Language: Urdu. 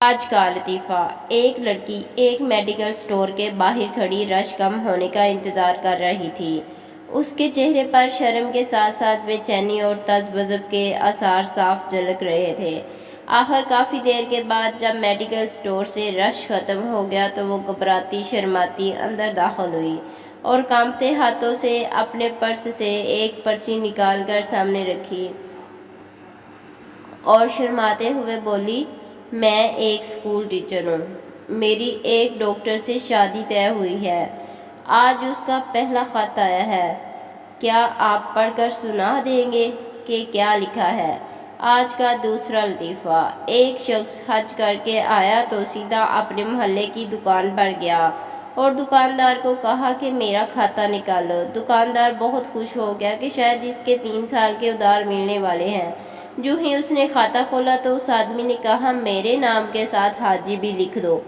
آج کا لطیفہ۔ ایک لڑکی ایک میڈیکل اسٹور کے باہر کھڑی رش کم ہونے کا انتظار کر رہی تھی۔ اس کے چہرے پر شرم کے ساتھ ساتھ بے چینی اور تذبذب کے آثار صاف جھلک رہے تھے۔ آخر کافی دیر کے بعد جب میڈیکل اسٹور سے رش ختم ہو گیا تو وہ گھبراتی شرماتی اندر داخل ہوئی اور کانپتے ہاتھوں سے اپنے پرس سے ایک پرچی نکال کر سامنے رکھی اور شرماتے ہوئے بولی، میں ایک اسکول ٹیچر ہوں۔ میری ایک ڈاکٹر سے شادی طے ہوئی ہے۔ آج اس کا پہلا خط آیا ہے۔ کیا آپ پڑھ کر سنا دیں گے کہ کیا لکھا ہے؟ آج کا دوسرا لطیفہ۔ ایک شخص حج کر کے آیا تو سیدھا اپنے محلے کی دکان پر گیا اور دکاندار کو کہا کہ میرا کھاتہ نکالو۔ دکاندار بہت خوش ہو گیا کہ شاید اس کے 3 سال کے ادار ملنے والے ہیں۔ جو ہی اس نے کھاتہ کھولا تو اس آدمی نے کہا، میرے نام کے ساتھ حاجی بھی لکھ دو۔